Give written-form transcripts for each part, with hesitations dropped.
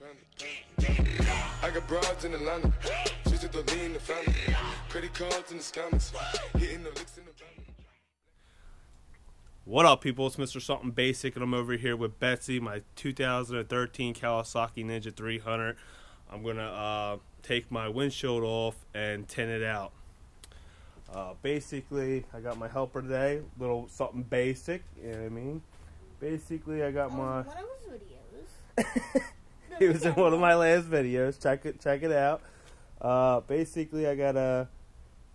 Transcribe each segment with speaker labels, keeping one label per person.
Speaker 1: I got broads in Atlanta, she's at the lean in the family, credit cards in the scammers, hitting the licks in the family.
Speaker 2: What up, people? It's Mr. Something Basic, and I'm over here with Betsy, my 2013 Kawasaki Ninja 300. I'm gonna take my windshield off and tint it out. Basically, I got my helper today. Little something basic, you know what I mean? Basically, I got my.
Speaker 3: One of his videos.
Speaker 2: He was in one of my last videos. Check it out. Basically, I got a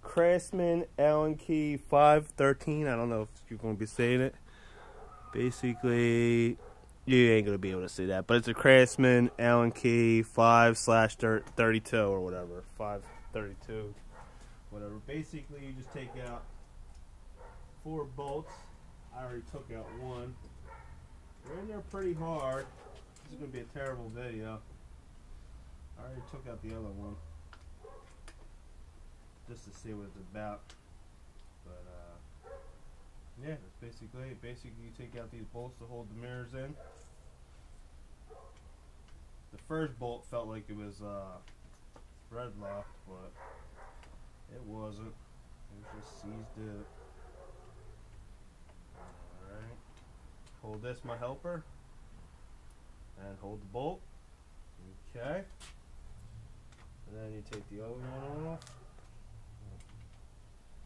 Speaker 2: Craftsman Allen Key 513. I don't know if you're going to be saying it. Basically, you ain't going to be able to see that. But it's a Craftsman Allen Key 5/32 or whatever. 532. Whatever. Basically, you just take out 4 bolts. I already took out one. They're in there pretty hard. This is going to be a terrible video. I already took out the other one just to see what it's about. But yeah, that's basically it. Basically, you take out these bolts to hold the mirrors in. The first bolt felt like it was thread locked, but it wasn't. It was just seized it. Alright. Hold this, my helper. And hold the bolt. Okay. And then you take the other one off.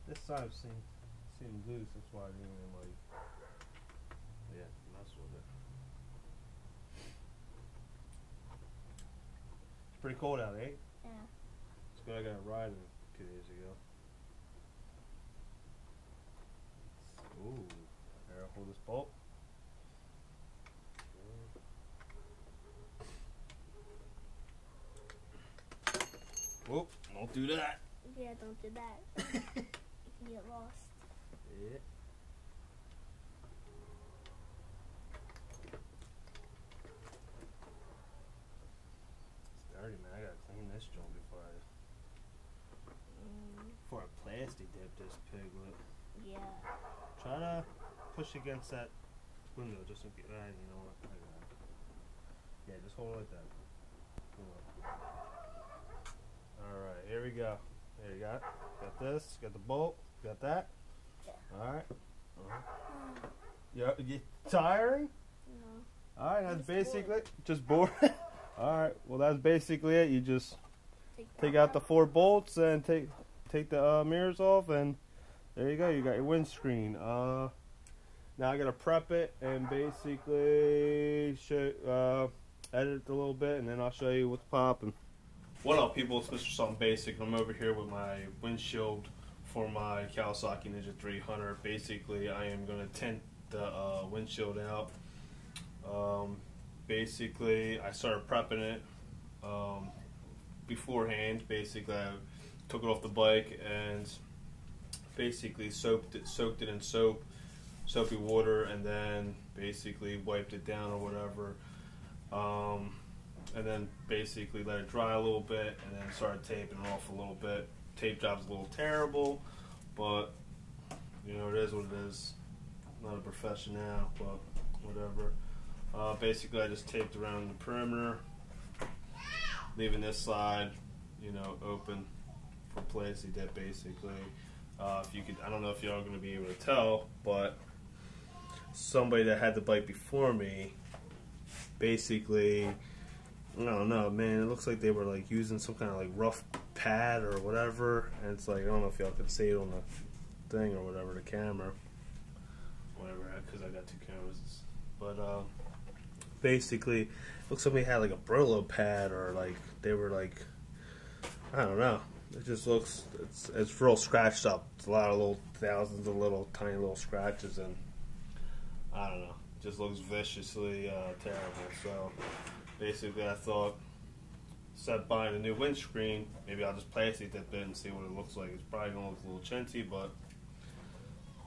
Speaker 2: This side seemed loose, that's why I didn't even mess with it. It's pretty cold out, eh?
Speaker 3: Yeah.
Speaker 2: It's good I got a ride 2 days ago. Ooh. There, I'll hold this bolt. Whoop, don't do that.
Speaker 3: Yeah, don't do that. You can get lost.
Speaker 2: Yeah. It's dirty, man. I gotta clean this joint before I plasti dip this piglet.
Speaker 3: Yeah.
Speaker 2: Try to push against that window just in case. You know what? I got it. Yeah, just hold it like that. Alright, here we go. There you got. Got this. Got the bolt. Got that.
Speaker 3: Yeah.
Speaker 2: Alright. You tiring?
Speaker 3: No.
Speaker 2: Alright, that's
Speaker 3: Just
Speaker 2: basically
Speaker 3: bored.
Speaker 2: just bored. Alright, well that's basically it. You just take out the 4 bolts and take the mirrors off, and there you go. You got your windscreen. Now I gotta prep it and basically edit it a little bit, and then I'll show you what's popping. What up, people? It's Mr. Something Basic. I'm over here with my windshield for my Kawasaki Ninja 300. Basically, I am going to tint the windshield out. Basically, I started prepping it beforehand. Basically, I took it off the bike and basically soaked it in soapy water, and then basically wiped it down or whatever. And then basically let it dry a little bit, and then started taping it off a little bit. Tape job's a little terrible, but you know, it is what it is. Not a professional, but whatever. Basically, I just taped around the perimeter, leaving this side, you know, open for Plasti Dip. Basically, if you could, I don't know if y'all are going to be able to tell, but somebody that had the bike before me, basically, I don't know, man, it looks like they were like using some kind of like rough pad or whatever, and it's like, I don't know if y'all can see it on the thing or whatever, the camera, whatever, because I got 2 cameras, but basically, it looks like we had like a Brillo pad, or like they were like, I don't know, it just looks, it's real scratched up. It's a lot of little, thousands of little tiny little scratches, and I don't know, it just looks viciously terrible. So basically, I thought, instead of buying a new windscreen, maybe I'll just Plasti Dip it and see what it looks like. It's probably going to look a little chintzy, but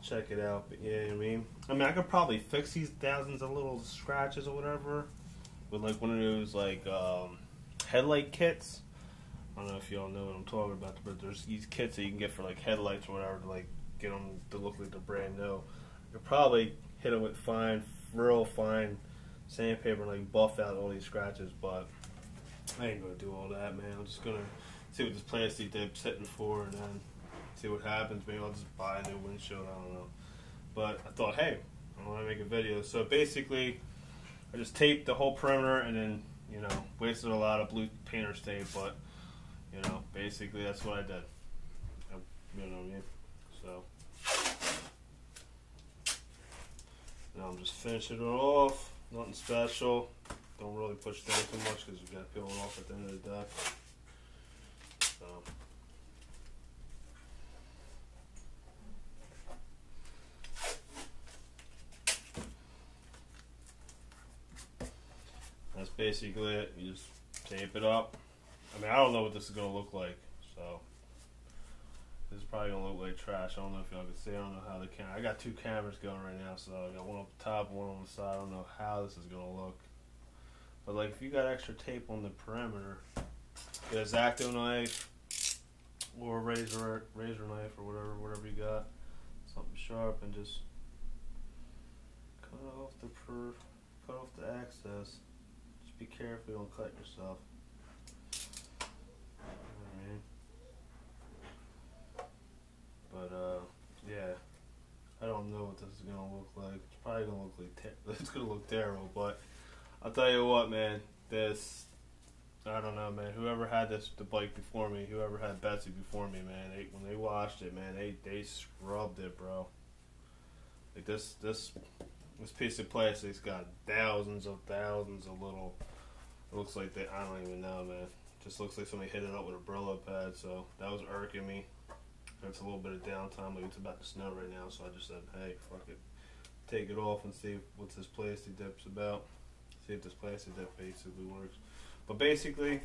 Speaker 2: check it out. But yeah, I mean, I could probably fix these thousands of little scratches or whatever with like one of those like headlight kits. I don't know if y'all know what I'm talking about, but there's these kits that you can get for like headlights or whatever to like get them to look like they're brand new. I could probably hit them with real fine sandpaper and like buff out all these scratches, but I ain't gonna do all that, man. I'm just gonna see what this Plasti Dip's hitting for, and then see what happens. Maybe I'll just buy a new windshield. I don't know. But I thought, hey, I want to make a video. So basically, I just taped the whole perimeter, and then, you know, wasted a lot of blue painter's tape. But, you know, basically that's what I did. You know what I mean? So now I'm just finishing it off. Nothing special. Don't really push down too much because you got to peel it off at the end of the day. So that's basically it. You just tape it up. I mean, I don't know what this is going to look like, so this is probably going to look like trash. I don't know if y'all can see. I don't know how the camera. I got two cameras going right now, so I got one up the top, one on the side. I don't know how this is going to look. But like, if you got extra tape on the perimeter, get a X-Acto knife or a razor knife or whatever you got, something sharp, and just cut off the excess. Just be careful you don't cut yourself. You know what I mean? But yeah, I don't know what this is gonna look like. It's probably gonna look like it's gonna look terrible, but I'll tell you what, man, this, I don't know, man, whoever had the bike before me, whoever had Betsy before me, man, when they washed it, man, they scrubbed it, bro. Like this piece of plastic's got thousands of little, it looks like I don't even know, man. It just looks like somebody hit it up with a Brillo pad, so that was irking me. It's a little bit of downtime, like it's about to snow right now, so I just said, hey, fuck it. Take it off and see what this Plasti Dip's about. See if this Plasti Dip basically works. But basically,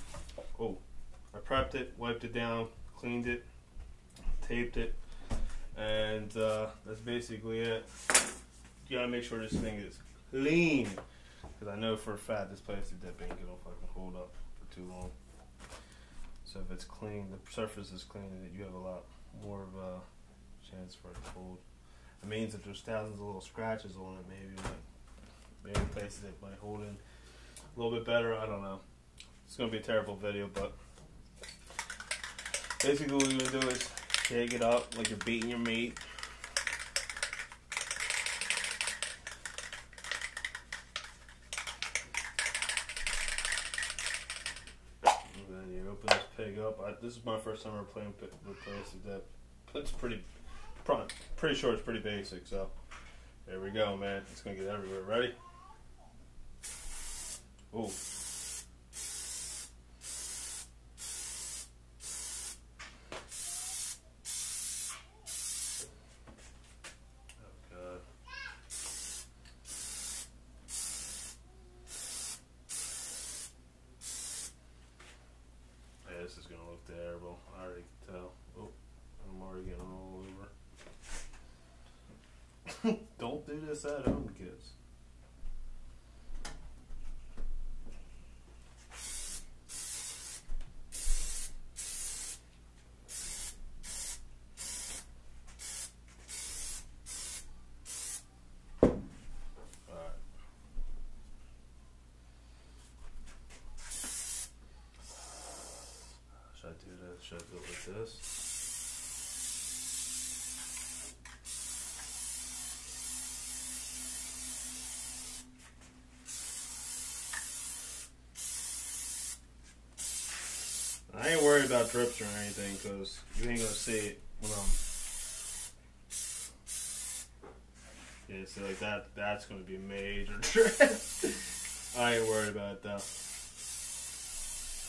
Speaker 2: I prepped it, wiped it down, cleaned it, taped it, and that's basically it. You gotta make sure this thing is clean, because I know for a fact this Plasti Dip ain't gonna fucking hold up for too long. So if it's clean, the surface is clean, you have a lot more of a chance for it to hold. It means that there's thousands of little scratches on it, maybe Plasti Dip might hold in a little bit better. I don't know. It's gonna be a terrible video, but basically what you're gonna do is shake it up like you're beating your meat. And then you open this pig up. This is my first time ever playing with Plasti Dip. It's pretty sure it's pretty basic, so there we go, man. It's gonna get everywhere. Ready? Ooh. Oh god. Yeah, this is gonna look terrible. I already can tell. Oh, I'm already getting all over. Don't do this at home, kids. Should I do this? Should I go like this? I ain't worried about drips or anything, because you ain't gonna see it when yeah, see, like that's gonna be a major drip. I ain't worried about it though,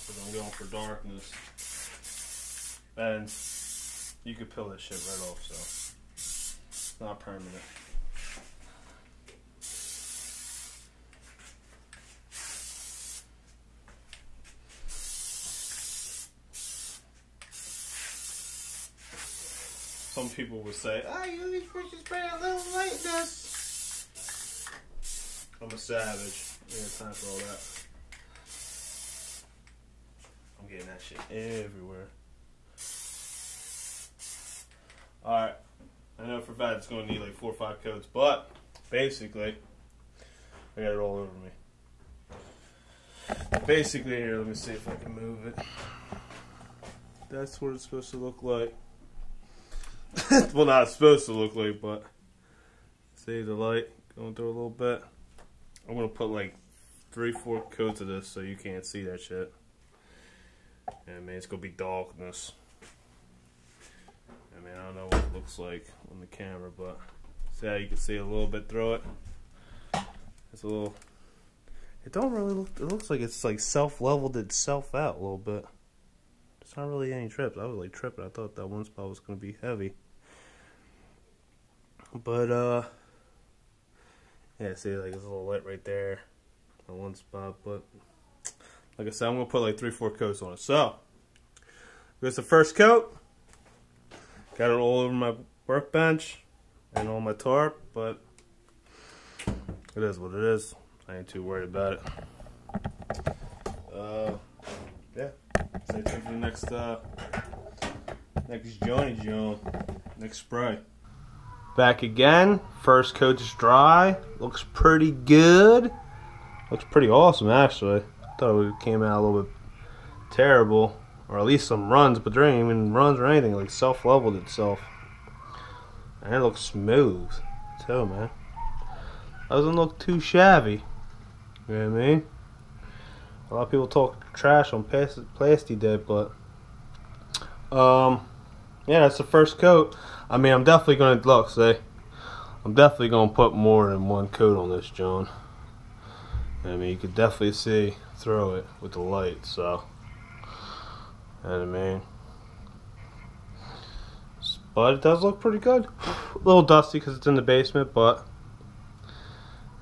Speaker 2: because I'm going for darkness, and you could peel this shit right off, so it's not permanent. Some people would say, you should spray a little lightness. I'm a savage. I ain't got time for all that. I'm getting that shit everywhere. Alright. I know for a fact it's going to need like 4 or 5 coats, but basically, I got it all over me. basically, here, let me see if I can move it. That's what it's supposed to look like. Well, not it's supposed to look like, but see the light going through a little bit. I'm gonna put like 3/4 coats of this so you can't see that shit. Yeah, man, it's gonna be darkness. I mean, I don't know what it looks like on the camera, but see how you can see a little bit through it. It's a little. It don't really look. It looks like it's like self-leveled itself out a little bit. It's not really any trips. I was like tripping. I thought that one spot was gonna be heavy. But yeah, see, like there's a little light right there on one spot. But like I said, I'm gonna put like 3/4 coats on it. So here's the first coat. Got it all over my workbench and on my tarp, but it is what it is. I ain't too worried about it. Yeah. Stay tuned for the next Johnny John, next spray. Back again. First coat is dry. Looks pretty good. Looks pretty awesome, actually. I thought it came out a little bit terrible, or at least some runs, but there ain't even runs or anything. Like self-leveled itself, and it looks smooth too, man. Doesn't look too shabby. You know what I mean? A lot of people talk trash on Plasti Dip, but yeah, that's the first coat. I mean, I'm definitely gonna look. See, I'm definitely gonna put more than one coat on this, John. I mean, you could definitely see through it with the light. So, you know what I mean? But it does look pretty good. A little dusty because it's in the basement, but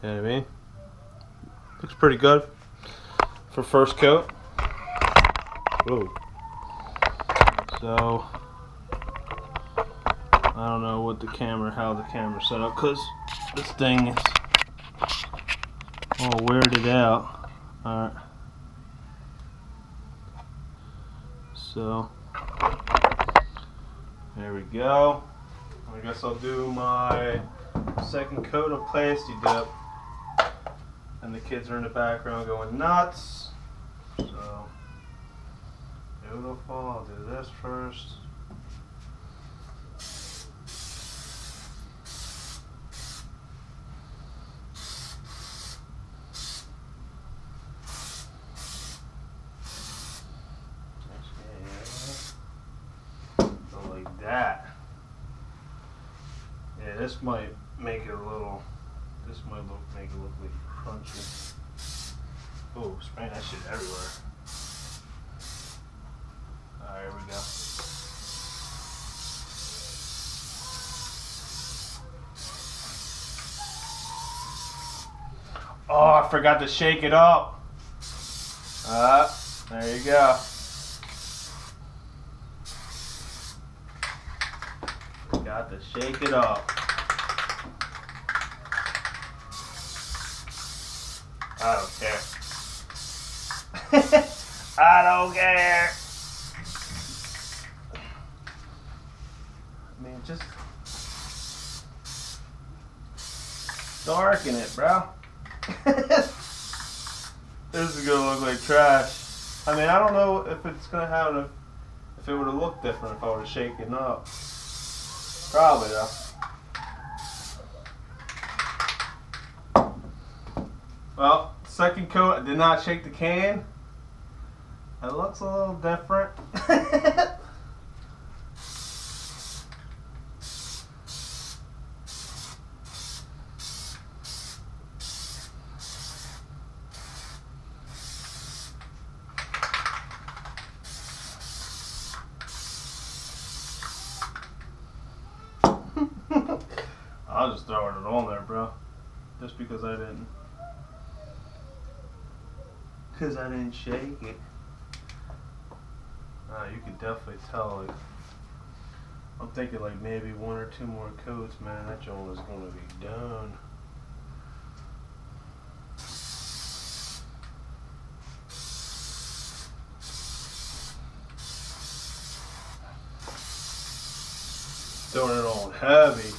Speaker 2: you know what I mean? Looks pretty good for first coat. Ooh. So I don't know what how the camera's set up, because this thing is all weirded out. Alright. So there we go. I guess I'll do my second coat of Plasti Dip. And the kids are in the background going nuts. So beautiful. I'll do this first. So like that. Yeah, this might make it a little. This might make it look like crunchy. Oh, spraying that shit everywhere. Alright, here we go. Oh, I forgot to shake it up. There you go. Forgot to shake it up. I don't care. I don't care. I mean, just darken it, bro. This is gonna look like trash. I mean, I don't know if it's gonna have if it would have looked different if I would have shaken it up. Probably though. Well, second coat, I did not shake the can. It looks a little different. I'll just throw it on there, bro. Just because I didn't. Because I didn't shake it. You can definitely tell. Like, I'm thinking like maybe 1 or 2 more coats, man. That joint is gonna be done. Throwing it on heavy.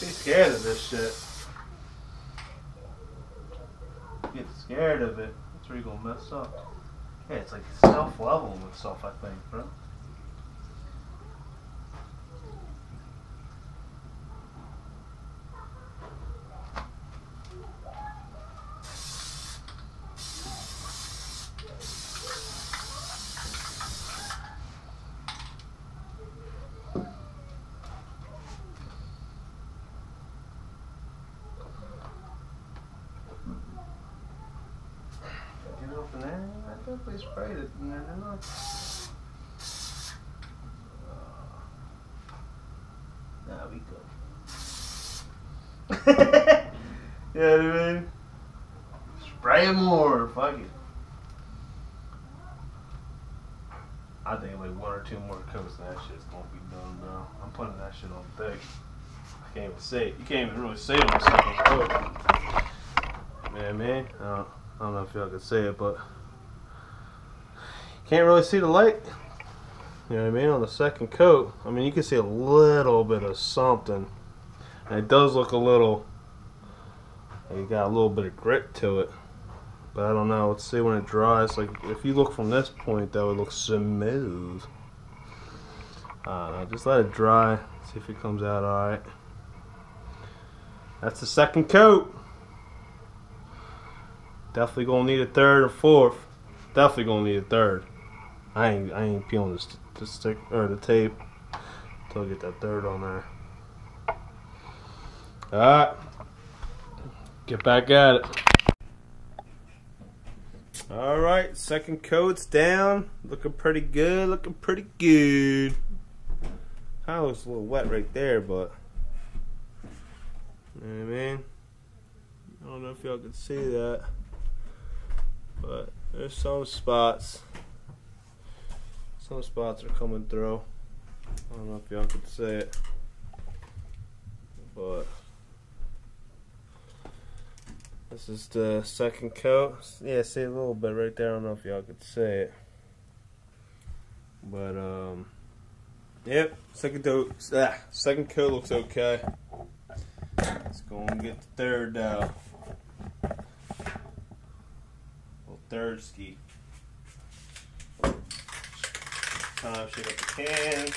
Speaker 2: Don't be scared of this shit. Get scared of it. That's where you're gonna mess up. Yeah, it's like self-leveling itself, I think, bro. I definitely sprayed it. Nah, we good. You know what I mean? Spray it more. Fuck it. I think like 1 or 2 more coats and that shit's gonna be done, bro. I'm putting that shit on thick. I can't even say it. You can't even really say it on the second coat. Yeah, man. I don't know if y'all can say it, but can't really see the light. You know what I mean? On the second coat, I mean, you can see a little bit of something. And it does look a little, you got a little bit of grit to it. But I don't know. Let's see when it dries. Like, if you look from this point, that would look smooth. I don't know. Just let it dry. See if it comes out alright. That's the second coat. Definitely gonna need a third or fourth. Definitely gonna need a third. I ain't peeling the stick or the tape until I get that third on there. Alright. Get back at it. Alright, second coat's down. Looking pretty good, looking pretty good. Kinda looks a little wet right there, but you know what I mean? I don't know if y'all can see that. But there's some spots. Some spots are coming through. I don't know if y'all can see it. But this is the second coat. Yeah, see a little bit right there. I don't know if y'all can see it. But yep, second coat looks okay. Let's go and get the third now. Third ski. Shake up the can.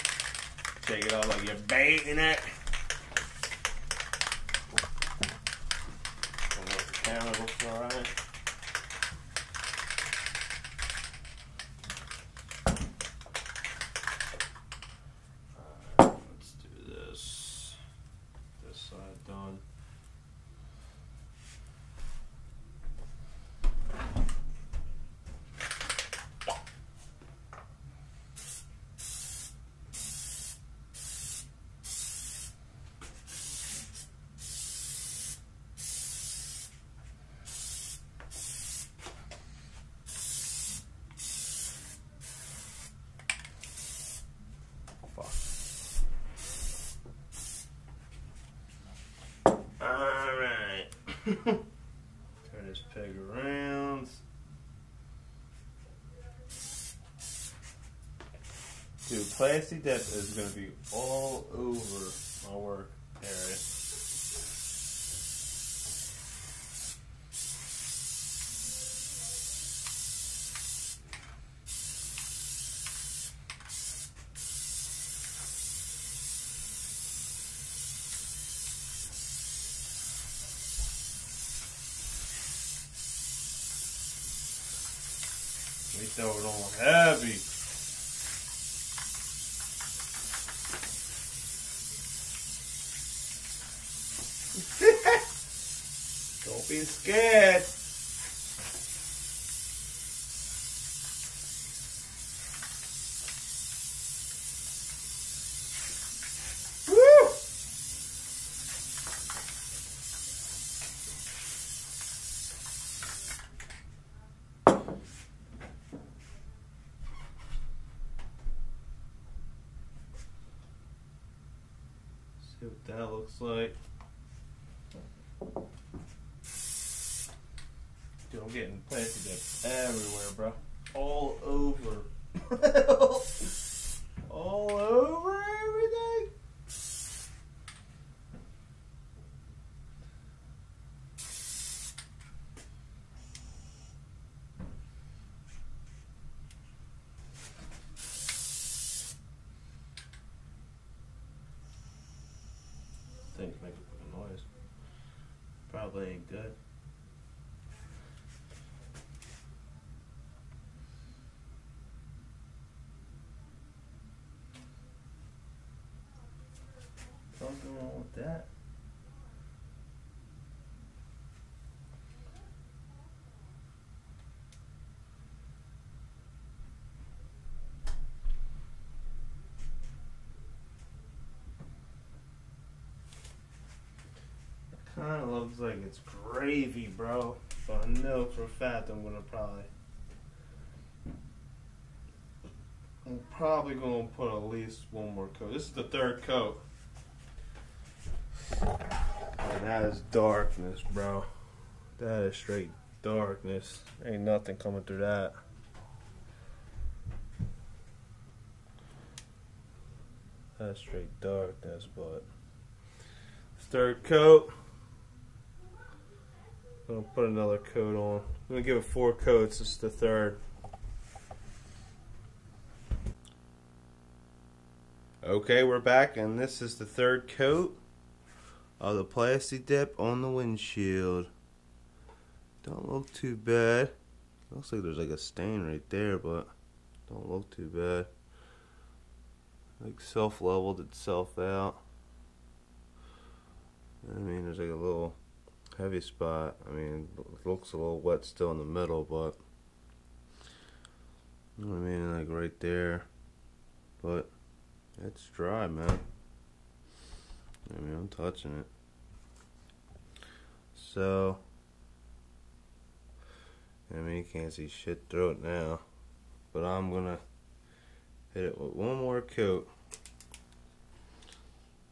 Speaker 2: Shake it all like you're baiting it. Don't know if the camera looks alright. Alright, let's do this. This side done. Turn this peg around. Dude, Plasti Dip is going to be all over my work area. We throw it on heavy. Don't be scared. Woo! See what that looks like. Dude, I'm getting Plasti Dip everywhere, bro. All over. All over everything. probably ain't good. Something wrong with that. Kind of looks like it's gravy, bro. But I know for a fact I'm probably gonna put at least one more coat. This is the third coat. And that is darkness, bro. That is straight darkness. Ain't nothing coming through that. That's straight darkness, but third coat. I'm gonna put another coat on. I'm gonna give it 4 coats. This is the third. Okay, we're back, and this is the third coat of the Plasti Dip on the windshield. Don't look too bad. Looks like there's like a stain right there, but don't look too bad. Like self-leveled itself out. I mean, there's like a little heavy spot. I mean, it looks a little wet still in the middle, but you know what I mean, like right there. But it's dry, man. I mean, I'm touching it. So, I mean, you can't see shit through it now. But I'm gonna hit it with one more coat.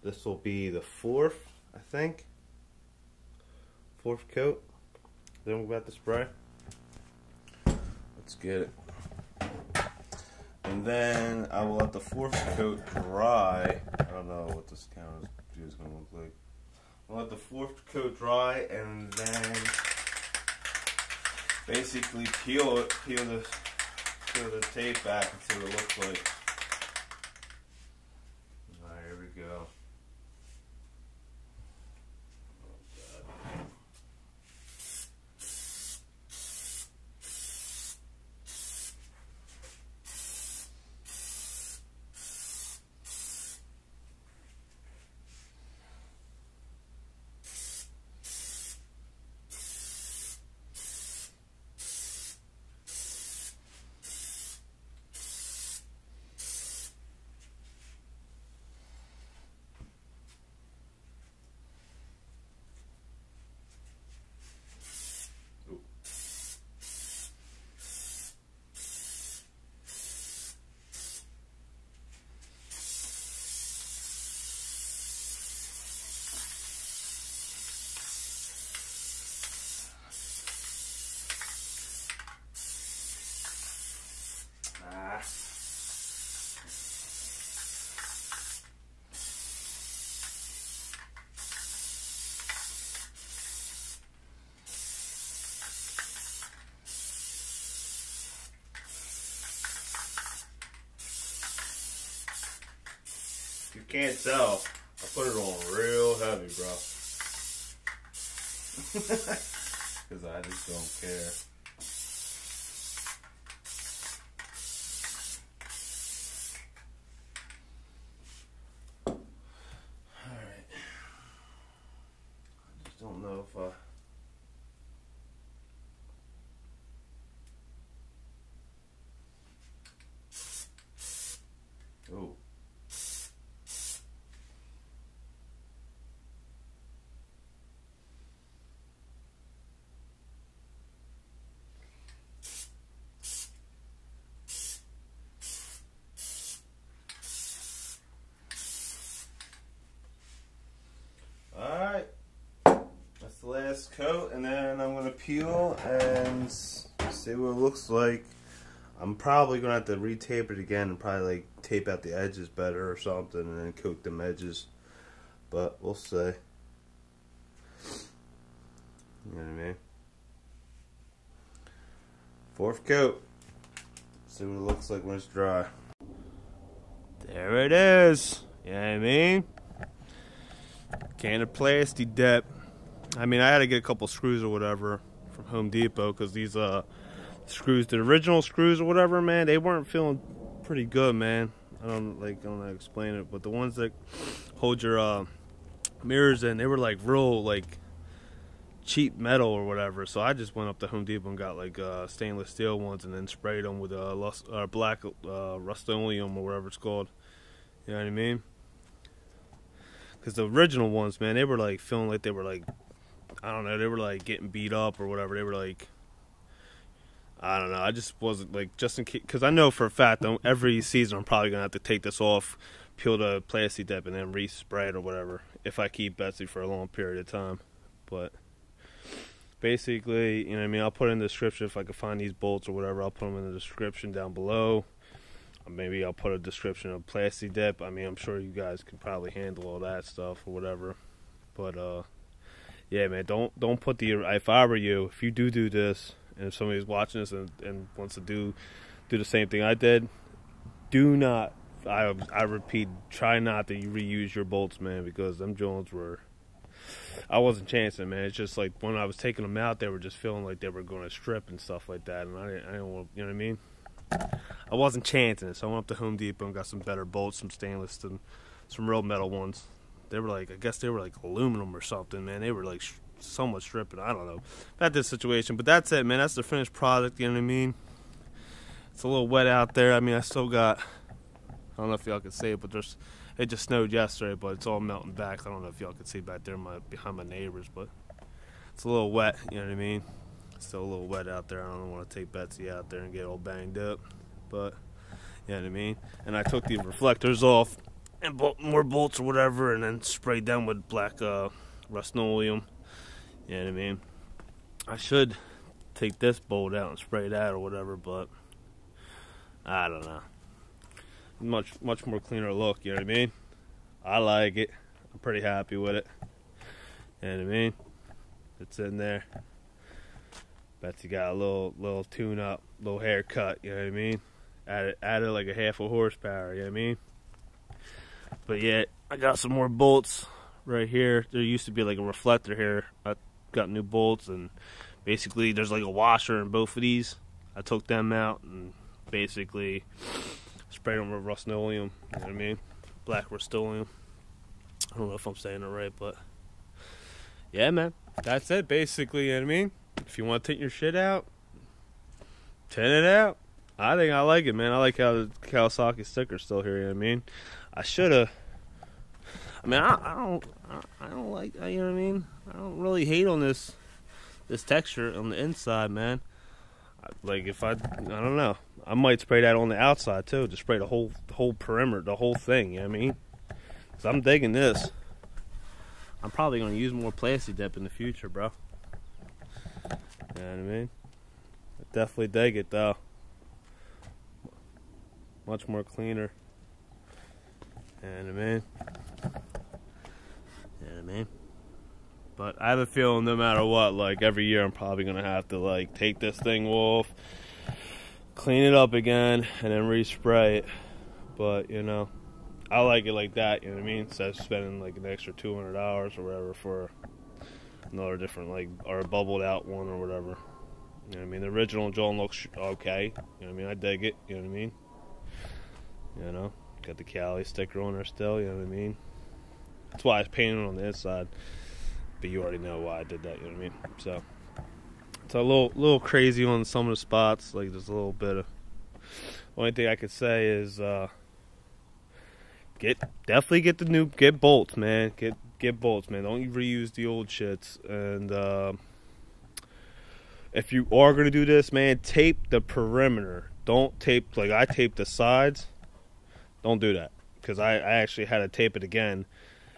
Speaker 2: This will be the 4th, I think. 4th coat. Then we're about to spray. Let's get it. And then I will let the 4th coat dry. I don't know what this camera view is going to look like. I'll let the 4th coat dry and then basically peel it, peel the tape back and see what it looks like. Alright, here we go. You can't tell. I put it on real heavy, bro. Because I just don't care. Alright. I just don't know if I... Oh. Alright, that's the last coat, and then I'm going to peel and see what it looks like. I'm probably going to have to retape it again and probably like tape out the edges better or something and then coat them edges, but we'll see. You know what I mean? 4th coat. See what it looks like when it's dry. There it is. You know what I mean? Can of Plasti Dip. I mean, I had to get a couple screws or whatever from Home Depot because these screws, the original screws or whatever, man, they weren't feeling pretty good, man. I don't know how to explain it, but the ones that hold your mirrors in, they were like real like cheap metal or whatever. So I just went up to Home Depot and got like stainless steel ones and then sprayed them with black Rust-Oleum or whatever it's called. You know what I mean? Because the original ones, man, they were like feeling like they were like, I don't know, they were like getting beat up or whatever. They were like, I don't know. I just wasn't like, just in case, because I know for a fact that every season I'm probably gonna have to take this off, peel the Plasti Dip, and then respray it or whatever if I keep Betsy for a long period of time. But basically, you know what I mean, I'll put in the description if I can find these bolts or whatever. I'll put them in the description down below. Maybe I'll put a description of Plasti Dip. I mean, I'm sure you guys can probably handle all that stuff or whatever. But yeah, man, don't put the, if I were you, if you do this, and if somebody's watching this and wants to do the same thing I did, do not, I repeat, try not to reuse your bolts, man, because them Jones were, I wasn't chancing, man. It's just like when I was taking them out, they were just feeling like they were going to strip and stuff like that, and I didn't want, you know what I mean? I wasn't chancing it, so I went up to Home Depot and got some better bolts, some stainless, and some real metal ones. They were like, I guess they were like aluminum or something, man. They were like somewhat stripping. I don't know about this situation, but that's it, man. That's the finished product. You know what I mean? It's a little wet out there. I mean, I still got, I don't know if y'all can see it, but it just snowed yesterday, but it's all melting back. I don't know if y'all can see back there behind my neighbors, but it's a little wet. You know what I mean? It's still a little wet out there. I don't want to take Betsy out there and get all banged up, but you know what I mean? And I took the reflectors off and bought more bolts or whatever, and then sprayed them with black Rust-Oleum. You know what I mean? I should take this bolt out and spray that or whatever, but I don't know. Much more cleaner look, you know what I mean? I like it. I'm pretty happy with it. You know what I mean? It's in there. Betsy got a little tune-up, little haircut, you know what I mean? Added like a half a horsepower, you know what I mean? But yeah, I got some more bolts right here. There used to be like a reflector here. I got new bolts, and basically there's like a washer in both of these. I took them out and basically sprayed them with Rust-Oleum, you know what I mean? Black Rust-Oleum. I don't know if I'm saying it right, but yeah, man. That's it, basically, you know what I mean? If you want to take your shit out, tint it out. I think I like it, man. I like how the Kawasaki sticker's still here, you know what I mean? I should've. I mean, I don't like, you know what I mean? I don't really hate on this texture on the inside, man. Like, if I don't know. I might spray that on the outside, too. Just spray the whole perimeter, the whole thing, you know what I mean? Because I'm digging this. I'm probably going to use more Plasti Dip in the future, bro. You know what I mean? I definitely dig it, though. Much more cleaner. You know what I mean? You know what I mean? But I have a feeling no matter what, like every year I'm probably going to have to like take this thing off, clean it up again, and then respray it. But, you know, I like it like that, you know what I mean? Instead of spending like an extra $200 or whatever for another different, like, or a bubbled out one or whatever. You know what I mean? The original John looks okay. You know what I mean? I dig it. You know what I mean? You know? Got the Cali sticker on there still. You know what I mean? That's why I painted it on the inside. But you already know why I did that. You know what I mean? So it's a little crazy on some of the spots. Like, there's a little bit of. Only thing I could say is definitely get bolts, man. Get bolts, man. Don't reuse the old shits. And if you are gonna do this, man, tape the perimeter. Don't tape like I taped the sides. Don't do that, because I actually had to tape it again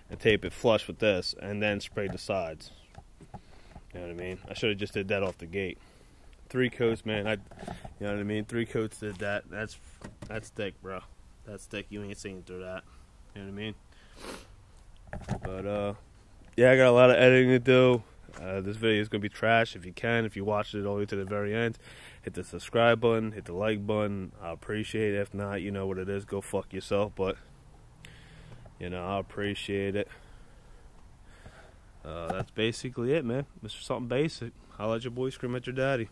Speaker 2: and tape it flush with this and then spray the sides. You know what I mean? I should have just did that off the gate. 3 coats, man. You know what I mean? 3 coats did that. That's thick, bro. That's thick. You ain't seen through that. You know what I mean? But yeah, I got a lot of editing to do. This video is gonna be trash. If you watch it all the way to the very end, hit the subscribe button, hit the like button. I appreciate it. If not, you know what it is. Go fuck yourself. But you know, I appreciate it. That's basically it, man. Mr. Something Basic. I'll let your boy scream at your daddy.